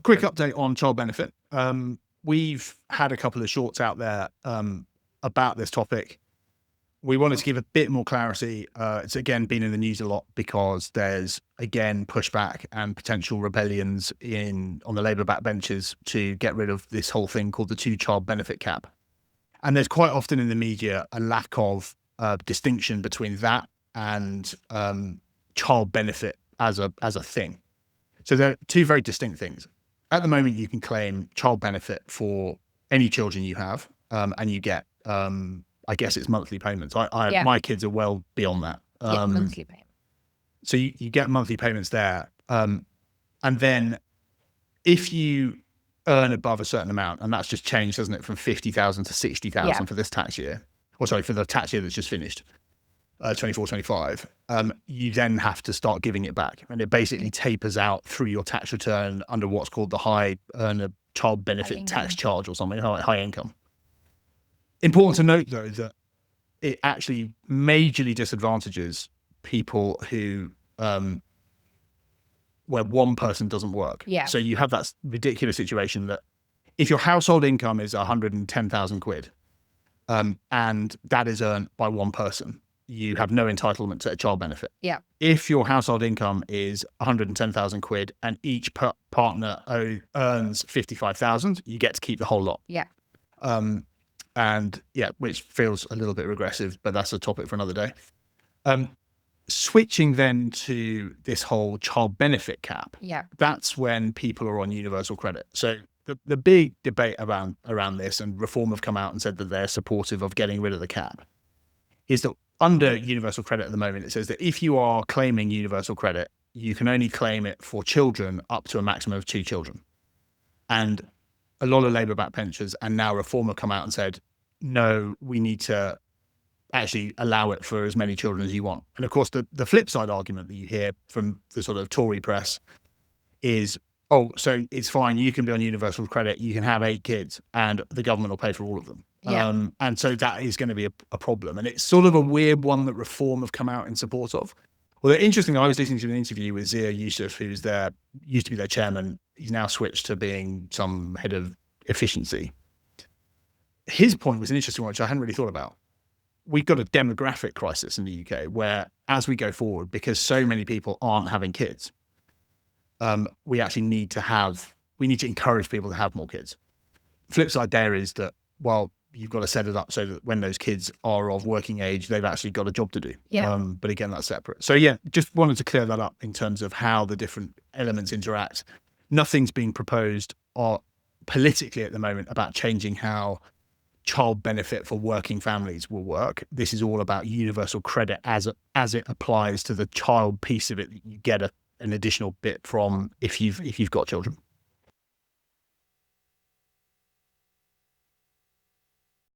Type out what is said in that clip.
quick update on child benefit. We've had a couple of shorts out there about this topic. We wanted to give a bit more clarity. It's again been in the news a lot because there's again pushback and potential rebellions on the Labour backbenches to get rid of this whole thing called the 2-child benefit cap. And there's quite often in the media a lack of distinction between that and child benefit as a thing. So they're two very distinct things. At the moment, you can claim child benefit for any children you have, and you get, I guess it's monthly payments. My kids are well beyond that. Monthly payment. So you get monthly payments there. And then if you earn above a certain amount, and that's just changed, hasn't it, from 50,000 to 60,000 for this tax year, or sorry, for the tax year that's just finished, 24-25, you then have to start giving it back. And it basically tapers out through your tax return under what's called the high earner child benefit tax charge or something, high income. Important to note, though, that it actually majorly disadvantages people who, where one person doesn't work. Yeah. So you have that ridiculous situation that if your household income is 110,000 quid, and that is earned by one person, you have no entitlement to a child benefit. Yeah. If your household income is 110,000 quid and each partner earns 55,000, you get to keep the whole lot. Yeah. And yeah, which feels a little bit regressive, but that's a topic for another day. Switching then to this whole child benefit cap. Yeah. That's when people are on universal credit. So the big debate around this, and Reform have come out and said that they're supportive of getting rid of the cap, is that under universal credit at the moment, it says that if you are claiming universal credit, you can only claim it for children up to a maximum of 2 children. And a lot of Labour backbenchers and now Reform have come out and said, no, we need to actually allow it for as many children as you want. And of course, the flip side argument that you hear from the sort of Tory press is, oh, so it's fine, you can be on universal credit, you can have 8 kids and the government will pay for all of them. Yeah. And so that is going to be a problem. And it's sort of a weird one that Reform have come out in support of. Well, interestingly, I was listening to an interview with Zia Yusuf, who's used to be their chairman. He's now switched to being some head of efficiency. His point was an interesting one, which I hadn't really thought about. We've got a demographic crisis in the UK where, as we go forward, because so many people aren't having kids, we actually need to encourage people to have more kids. Flip side there is that, well, you've got to set it up so that when those kids are of working age, they've actually got a job to do. Yeah. But again, that's separate. So yeah, just wanted to clear that up in terms of how the different elements interact. Nothing's being proposed or politically at the moment about changing how child benefit for working families will work. This is all about universal credit as it applies to the child piece of it that you get an additional bit from if you've got children.